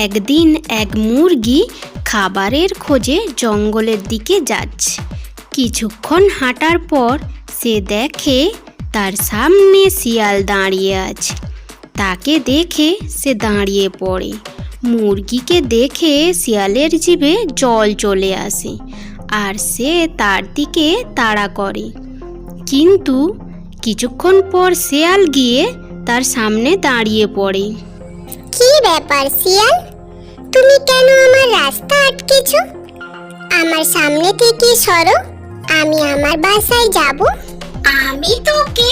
একদিন এক মুরগি খাবারের খোঁজে জঙ্গলের দিকে যাচ্ছে। কিছুক্ষণ হাঁটার পর সে দেখে তার সামনে শিয়াল দাঁড়িয়ে আছে। তাকে দেখে সে দাঁড়িয়ে পড়ে। মুরগিকে দেখে শিয়ালের জিভে জল চলে আসে আর সে তার দিকে তাড়া করে। কিন্তু কিছুক্ষণ পর শিয়াল গিয়ে তার সামনে দাঁড়িয়ে পড়ে। কি ব্যাপার শিয়াল, তুমি কেন আমার রাস্তা আটকেছো? আমার সামনে থেকে সরো, আমি আমার বাসায় যাব। আমি তোকে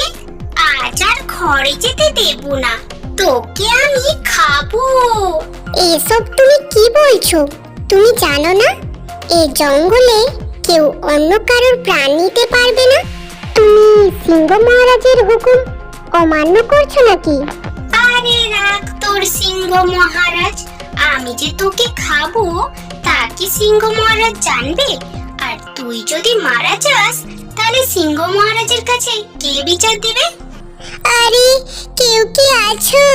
আজ আর ঘরে যেতে দেব না, তোকে আমি খাবো। এসব তুমি কি বলছো? তুমি জানো না এই জঙ্গলে কেউ অন্য কারোর প্রাণ নিতে পারবে না? তুমি সিংহ মহারাজের হুকুম অমান্য করছো নাকি? আরে রাখ তোর সিংহ মহারাজ, আমি যে তোকে খাবো তা কি সিংহ মহারাজ জানবে? আর তুই যদি মারা যাস তাহলে সিংহ মহারাজের কাছে কে বিচার দিবে? আরে কেউ কি আছো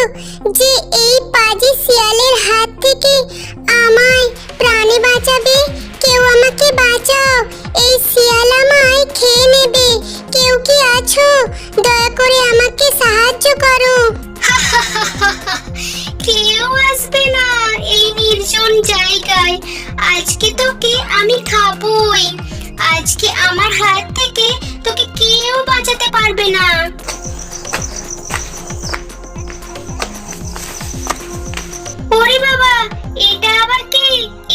যে এই পাজি শিয়ালের হাত থেকে আমায় প্রাণে বাঁচাবে? কেউ আমাকে বাঁচাও, এই শিয়াল আমায় খেয়ে নেবে। কেউ কি আছো? দয়া করে আমাকে সাহায্য করো। কেউ আসবে না এই নির্জন জায়গায়। আজকে তোকে আমি খাবোই। আজকে আমার হাত থেকে তোকে কেউ বাঁচাতে পারবে না। ওরে বাবা, এটা আবার কে?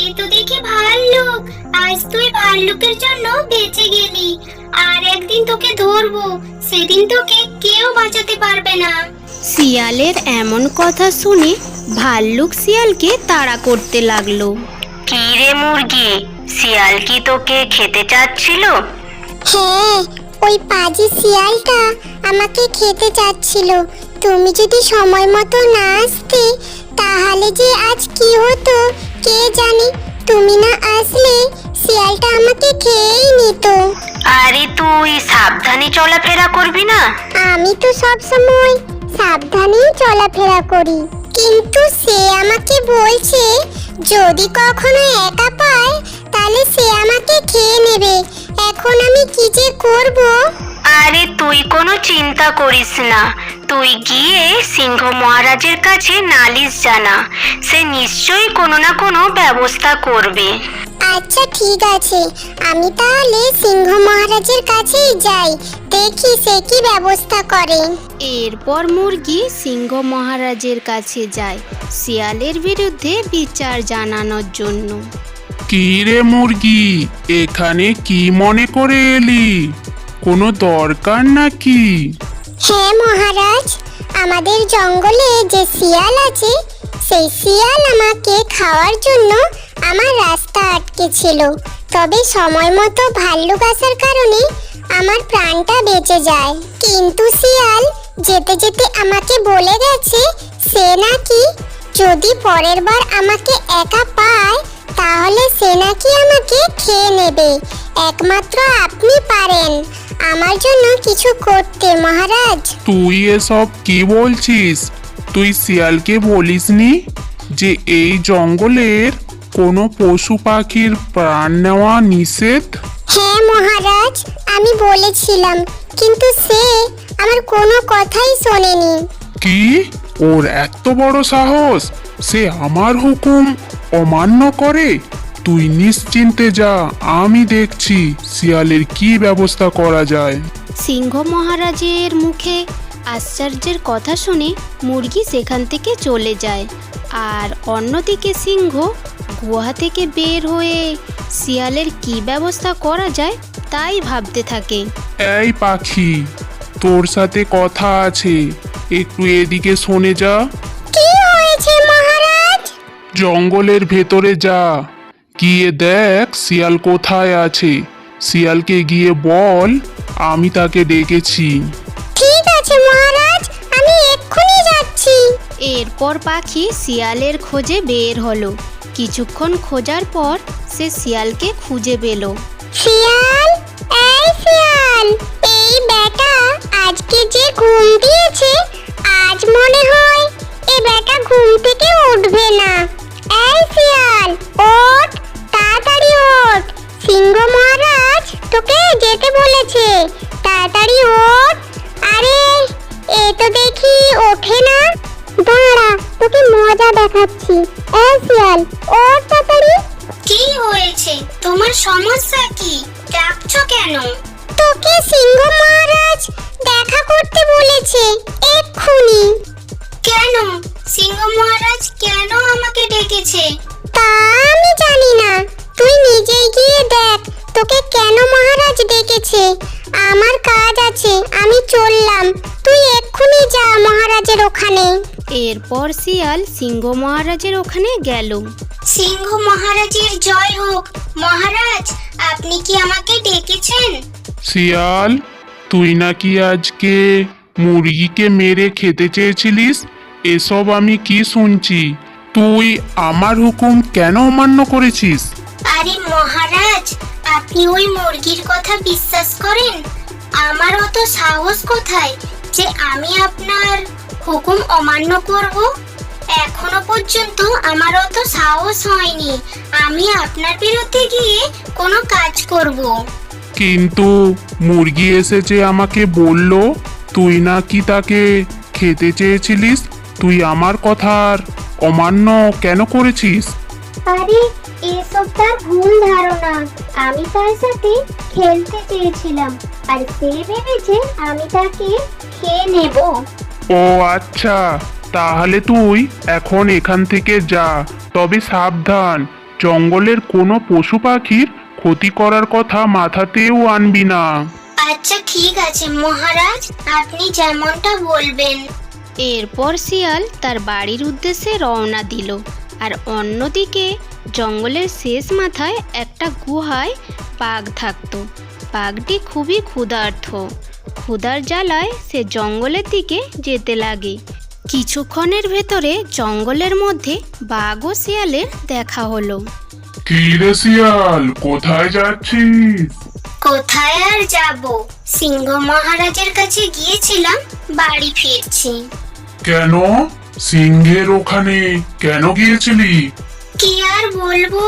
এ তো দেখি ভাল্লুক। আজ তুই ভাল্লুকের জন্য বেঁচে গেলি, আর একদিন তোকে ধরবো, সেদিন তোকে কেউ বাঁচাতে পারবে না। শিয়ালের এমন কথা শুনে ভাল্লুক শিয়ালকে তাড়া করতে লাগলো। কি রে মুরগি, শিয়াল কি তোকে খেতে চাচ্ছিল? হ্যাঁ, ওই পাজি শিয়ালটা আমাকে খেতে চাচ্ছিল। তুমি যদি সময় মতো না আসতে তাহলে যে আজ কি হতো কে জানে। তুমি না আসলে শিয়ালটা আমাকে খেয়েই নিত। আরে তুই সাবধানে চলাফেরা করবি না? আমি তো সব সময় সাবধানেই চলাফেরা করি, কিন্তু সে আমাকে বলছে যদি কখনো একা পায় তাহলে সে আমাকে খেয়ে নেবে। এখন আমি কি যে করব? আরে তুই কোনো চিন্তা করিস না, তুই গিয়ে সিংহ মহারাজের কাছে নালিশ জানা, সে নিশ্চয়ই কোনো না কোনো ব্যবস্থা করবে। আচ্ছা ঠিক আছে, আমি তাহলে সিংহ মহারাজের কাছেই যাই, দেখি সে কি ব্যবস্থা করে। এরপর মুরগি সিংহ মহারাজের কাছে যায় শিয়ালের বিরুদ্ধে বিচার জানানোর জন্য। কি রে মুরগি, এখানে কি মনে করে এলি? কোনো দরকার নাকি? হ্যাঁ মহারাজ, আমাদের জঙ্গলে যে শিয়াল আছে সেই শিয়াল আমাকে খাওয়ার জন্য আমার রাস্তা আটকেছিল। তবে সময় মতো ভাল্লুক আসার কারণে আমার প্রাণটা বেঁচে যায়। কিন্তু শিয়াল যেতে যেতে আমাকে বলে গেছে সে নাকি যদি পরের বার আমাকে একা পায় তাহলে সে নাকি আমাকে খেয়ে নেবে। একমাত্র আপনি পারেন আমার জন্য কিছু করতে মহারাজ। তুই এসব কি বলছিস? তুই শিয়ালকে বলিসনি যে এই জঙ্গলের কোনো পশু পাখির প্রাণ নেওয়া নিষেধ? হ্যাঁ মহারাজ, আমি বলেছিলাম, কিন্তু সে আমার কোনো কথাই শোনেনি। কি? ওর এত বড় সাহস, সে আমার হুকুম অমান্য করে? তুই নিশ্চিন্তে যা, আমি দেখছি শিয়ালের কি ব্যবস্থা করা যায়। সিংহ মহারাজের মুখে আশ্চর্যের কথা শুনে মুরগি সেখান থেকে চলে যায়। আর অন্যদিকে সিংহ গুহা থেকে বের হয়ে শিয়ালের কি ব্যবস্থা করা যায় তাই ভাবতে থাকে। এই পাখি, তোর সাথে কথা আছে, একটু এদিকে শোনে যা। কি হয়েছে মহারাজ? জঙ্গলের ভেতরে যা, গিয়ে দেখ শিয়াল কোথায় আছে। শিয়ালকে গিয়ে বল আমি তাকে ডেকেছি। ঠিক আছে মহারাজ, আমি এক্ষুনি যাচ্ছি। এরপর পাখি শিয়ালের খোঁজে বের হলো। কিছুক্ষণ খোঁজার পর সে শিয়ালকে খুঁজে পেল। শিয়াল, এই শিয়াল, এই বেটা আজকে যে ঘুম দিয়েছে আজ মনে হয় এ বেটা ঘুম থেকে উঠবে না। মজা দেখাচ্ছি। এই শিয়াল, ওর তাড়াতাড়ি। কি হয়েছে? তোমার সমস্যা কি? ডাকছো কেন? তোকে সিংহ মহারাজ দেখা করতে বলেছে এক্ষুনি। কেন? সিংহ মহারাজ কেন আমাকে ডেকেছে? তা আমি জানি না, তুই নিজেই গিয়ে দেখ তোকে কেন মহারাজ ডেকেছে। আমার কাজ আছে, আমি চললাম। তুই এক্ষুনি যা মহারাজের ওখানে। এরপর শিয়াল সিংহ মহারাজের ওখানে গেল। সিংহ মহারাজের জয় হোক। মহারাজ, আপনি কি আমাকে ডেকেছেন? শিয়াল, তুই নাকি আজকে মুরগিকে মেরে খেতে চেয়েছিলিস? এসব আমি কি শুনছি? তুই আমার হুকুম কেন অমান্য করেছিস? আরে মহারাজ, আপনি ওই মুরগির কথা বিশ্বাস করেন? আমার অত সাহস কোথায় যে আমি আপনার হুকুম অমান্য করব? এখনো পর্যন্ত আমার অত সাহস হয়নি আমি আপনার বিরুদ্ধে গিয়ে কোনো কাজ করব। কিন্তু মুরগি এসে যে আমাকে বলল তুই নাকি তাকে খেতে চেয়েছিলিস, তুই আমার কথার অমান্য কেন করেছিস? আরে এসব তার ভুল ধারণা। আমি তার সাথে খেলতে চেয়েছিলাম, আর সে ভেবেছে আমি তাকে খেয়ে নেব। ও আচ্ছা, তাহলে তুই এখন এখান থেকে যা। তবে সাবধান, জঙ্গলের কোনো পশু পাখির ক্ষতি করার কথা মাথাতেও আনবি না। আচ্ছা ঠিক আছে মহারাজ, আপনি যেমনটা বলবেন। এরপর শিয়াল তার বাড়ির উদ্দেশ্যে রওনা দিল। আর অন্যদিকে জঙ্গলের শেষ মাথায় একটা গুহায় বাঘ থাকতো। বাঘটি খুবই ক্ষুধার্ত। ক্ষুধার জ্বালায় সে জঙ্গলের দিকে যেতে লাগে। কিছুক্ষণের ভেতরে জঙ্গলের মধ্যে বাঘ ও শিয়ালের দেখা হলো। কি রে শিয়াল, কোথায় যাচ্ছিস? কোথায় আর যাব, সিংহ মহারাজের কাছে গিয়েছিলাম, বাড়ি ফিরছি। কেন? সিংহের ওখানে কেন গিয়েছিলি? কি আর বলবো,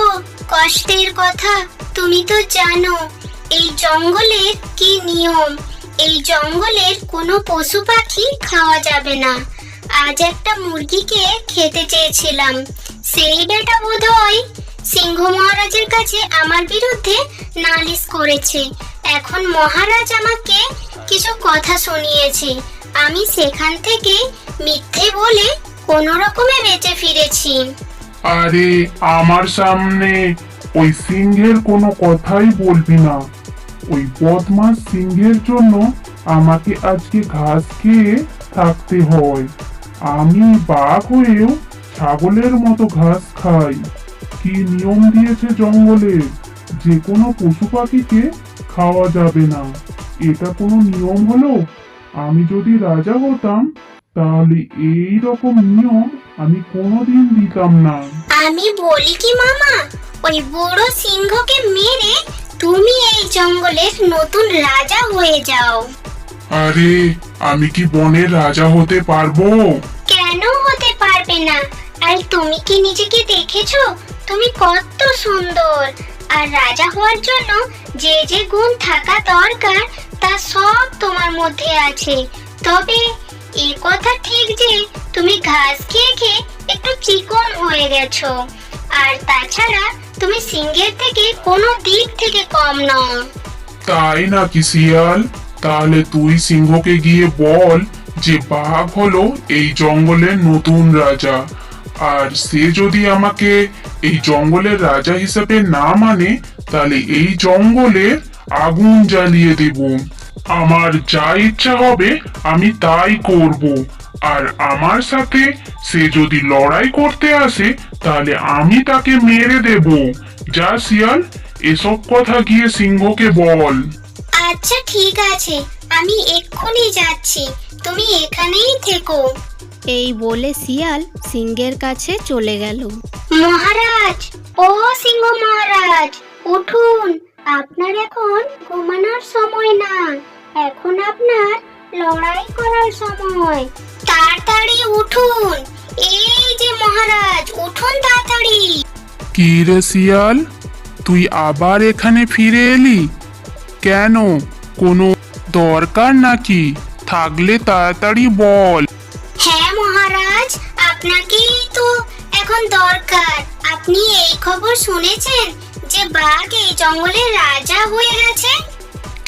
কষ্টের কথা। তুমি তো জানো এই জঙ্গলের কি নিয়ম। এই জঙ্গলের কোনো পশু পাখি খাওয়া যাবে না। আজ একটা মুরগিকে খেতে চেয়েছিলাম, সেই বেটা বোধহয় সিংহ মহারাজের কাছে আমার বিরুদ্ধে নালিশ করেছে। এখন মহারাজ আমাকে কিছু কথা শুনিয়েছে, আমি সেখান থেকে মিথ্যে বলে কোনো রকমে বেঁচে ফিরেছি। আরে আমার সামনে ওই সিংহের কোনো কথাই বলবি না। ওই বদমাস সিংহের জন্য আমাকে আজকে ঘাস খেয়ে থাকতে হয়। আমি বাঘ হয়েও ছাগলের মতো ঘাস খাই। কি নিয়ম দিয়েছে জঙ্গলে, যে কোনো পশু পাখিকে খাওয়া যাবে না। এটা কোনো নিয়ম হলো? আমি যদি রাজা হতাম তাহলে এই রকম নিয়ম আমি কোনোদিন দিতাম না। আমি বলি কি মামা, ওই বুড়ো সিংহকে মেরে তুমি এই জঙ্গলের নতুন রাজা হয়ে যাও। আরে আমি কি বনের রাজা হতে পারবো? কেন হতে পারবে না? আর তুমি কি নিজেকে দেখেছো? তুমি কত সুন্দর। আর রাজা হওয়ার জন্য যে যে গুণ থাকা দরকার তা সব তোমার মধ্যে আছে। তবে এই কথা ঠিক যে তুমি ঘাস খেয়ে খেয়ে একটু চিকন হয়ে গেছো। আর তাছাড়া তুমি সিংহের থেকে কোনো দিক থেকে কম নও। তাই নাকি শিয়াল? তাহলে তুই সিংহকে গিয়ে বল যে বাঘ হলো এই জঙ্গলের নতুন রাজা। আর সে যদি আমাকে এই জঙ্গলের রাজা হিসেবে না মানে তাহলে এই জঙ্গলে আগুন জ্বালিয়ে দেব। আমার যা ইচ্ছা হবে আমি তাই করব। আর আমার সাথে সে যদি লড়াই করতে আসে তাহলে আমি তাকে মেরে দেব। যা শিয়াল, এসব কথা গিয়ে সিংহকে বল। আচ্ছা ঠিক আছে, আমি এক্ষুনি যাচ্ছি, তুমি এখানেই থেকো। এই বলে শিয়াল সিংহের কাছে চলে গেল। মহারাজ, ও সিংহ মহারাজ, উঠুন। আপনার এখন ঘুমানোর সময় না, এখন আপনার লড়াই করার সময়। তাড়াতাড়ি উঠুন। এই যে মহারাজ, উঠুন তাড়াতাড়ি। কি রে শিয়াল, তুই আবার এখানে ফিরে এলি কেন? কোনো দরকার নাকি? থাকলে তাড়াতাড়ি বল। হ্যাঁ মহারাজ, আপনাকেই তো এখন দরকার। আপনি এই খবর শুনেছেন যে বাঘ এই জঙ্গলের রাজা হয়ে গেছে?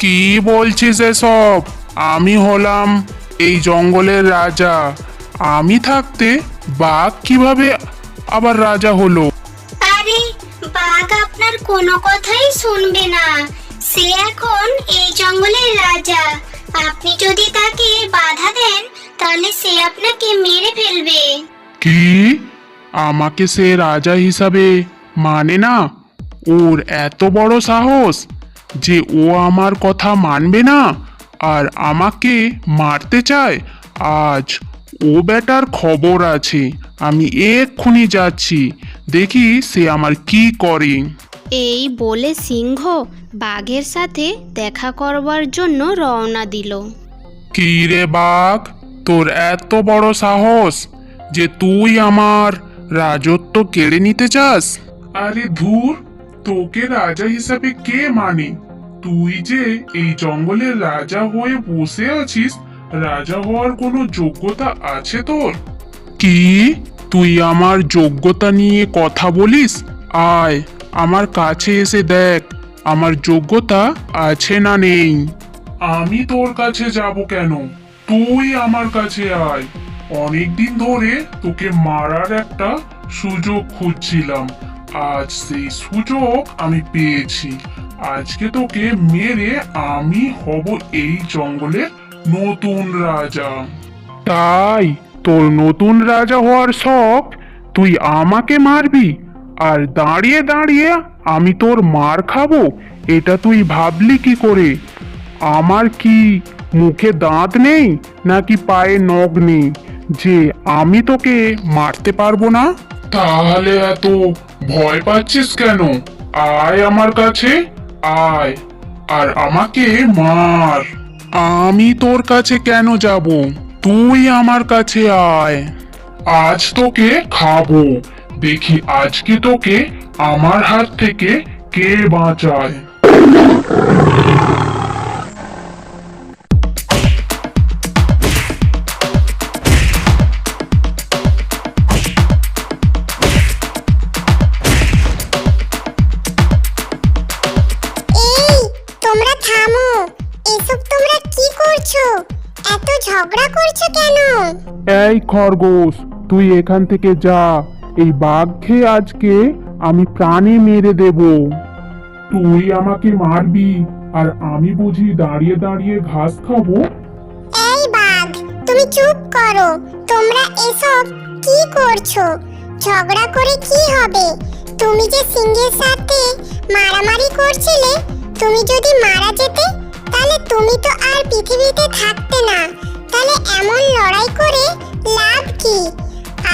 কি বলছিস এসব? আমি হলাম এই জঙ্গলের রাজা। আমি থাকতে বাঘ কিভাবে আবার রাজা হলো? আরে, বাঘ আপনার কোনো কথাই শুনবে না। সে এখন এই জঙ্গলের রাজা। আপনি যদি তাকে বাধা দেন তাহলে সে আপনাকে মেরে ফেলবে। কি? আমাকে সে রাজা হিসাবে মানে না? ওর এত বড় সাহস যে ও আমার কথা মানবে না আর আমাকে মারতে চায়? আজ ও বেটার খবর আছে। আমি এক্ষুনি যাচ্ছি, দেখি সে আমার কি করে। এই বলে সিংহ বাঘের সাথে দেখা করবার জন্য রওনা দিল। কি রে বাঘ, তোর এত বড় সাহস যে তুই আমার রাজত্ব কেড়ে নিতে চাস? আরে ধুর, তোকে রাজা হিসাবে কে মানে? তুই যে এই জঙ্গলের রাজা হয়ে বসে আছিস, রাজা হওয়ার কোনো যোগ্যতা আছে তোর? কি? তুই আমার যোগ্যতা নিয়ে কথা বলিস? আয় আমার কাছে এসে দেখ আমার যোগ্যতা আছে না নেই। আমি তোর কাছে যাব কেন? তুই আমার কাছে আয়। অনেকদিন ধরে তোকে মারার একটা সুযোগ খুঁজছিলাম, আজ সেই সুযোগ আমি পেয়েছি। আজকে তোকে মেরে আমি হব এই জঙ্গলের নতুন রাজা। তাই তোর নতুন রাজা হওয়ার শখ? তুই আমাকে মারবি আর দাঁড়িয়ে দাঁড়িয়ে আমি তোর মার খাবো? এটা তুই ভাবলি কি করে? আমার কি মুখে দাঁত নেই নাকি পায়ে নখ নেই যে আমি তোকে মারতে পারবো না? তাহলে এত ভয় পাচ্ছিস কেন? আয় আমার কাছে, আয় আর আমাকে মার। আমি তোর কাছে কেন যাব? তুই আমার কাছে আয়। আজ তোকে খাবো, দেখি আজকে তোকে আমার হাত থেকে কে বাঁচায়। এই, তোমরা থামো। এসব তোমরা কি করছো? এত ঝগড়া করছো কেন? এই খরগোশ, তুই এখান থেকে যা। এই বাঘকে আজকে আমি প্রাণে মেরে দেব। তুই আমাকে মারবি আর আমি বুঝি দাঁড়িয়ে দাঁড়িয়ে ঘাস খাবো? এই বাঘ, তুমি চুপ করো। তোমরা এসব কি করছো? ঝগড়া করে কি হবে? তুমি যে সিংহের সাথে মারামারি করছিলে, তুমি যদি মারা যেতে তাহলে তুমি তো আর পৃথিবীতে থাকতে না। তাহলে এমন লড়াই করে লাভ কি?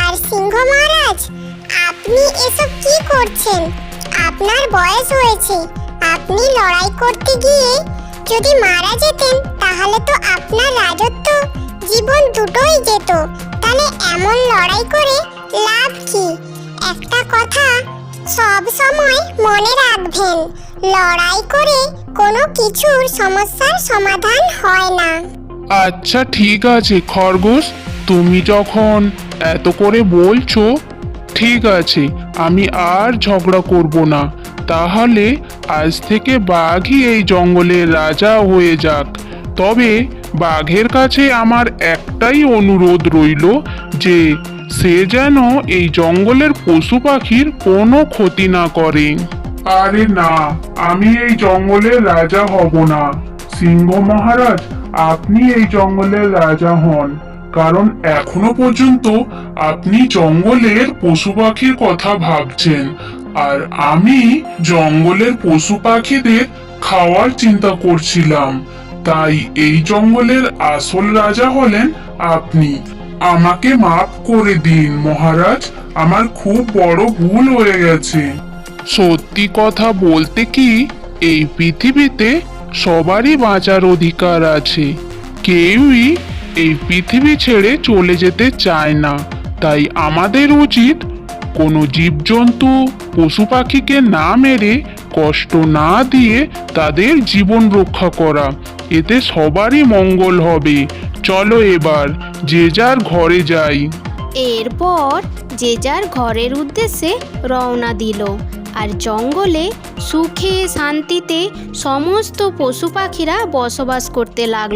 আর সিংহ মহারাজ, আপনি এসব কি করছেন? আপনার বয়স হয়েছে, আপনি লড়াই করতে গিয়ে যদি মারা যেতেন তাহলে তো আপনার রাজত্ব জীবন দুটোই যেত। তাহলে এমন লড়াই করে লাভ কি? একটা কথা সব সময় মনে রাখবেন, লড়াই করে কোনো কিছুর সমস্যার সমাধান হয় না। আচ্ছা ঠিক আছে খরগোশ, তুমি যখন এত করে বলছো, ঠিক আছে, আমি আর ঝগড়া করব না। তাহলে আজ থেকে বাঘই এই জঙ্গলের রাজা হয়ে যাক। তবে বাঘের কাছে আমার একটাই অনুরোধ রইল যে সে যেন এই জঙ্গলের পশু পাখির কোনো ক্ষতি না করে। আরে না, আমি এই জঙ্গলের রাজা হব না। সিংহ মহারাজ, আপনি এই জঙ্গলের রাজা হন, কারণ এখনো পর্যন্ত আপনি জঙ্গলের পশু পাখির কথা ভাবছেন আর আমি জঙ্গলের পশু পাখিদের খাওয়ার চিন্তা করছিলাম। তাই এই জঙ্গলের আসল রাজা হলেন আপনি। আমাকে মাফ করে দিন মহারাজ, আমার খুব বড় ভুল হয়ে গেছে। সত্যি কথা বলতে কি, এই পৃথিবীতে সবারই বাঁচার অধিকার আছে। কেউই এই পৃথিবী ছেড়ে চলে যেতে চায় না। তাই আমাদের উচিত কোনো জীবজন্তু পশু পাখিকে না মেরে, কষ্ট না দিয়ে তাদের জীবন রক্ষা করা। এতে সবারই মঙ্গল হবে। চলো এবার যে যার ঘরে যাই। এরপর যে যার ঘরের উদ্দেশ্যে রওনা দিল আর জঙ্গলে সুখে শান্তিতে সমস্ত পশু পাখিরা বসবাস করতে লাগলো।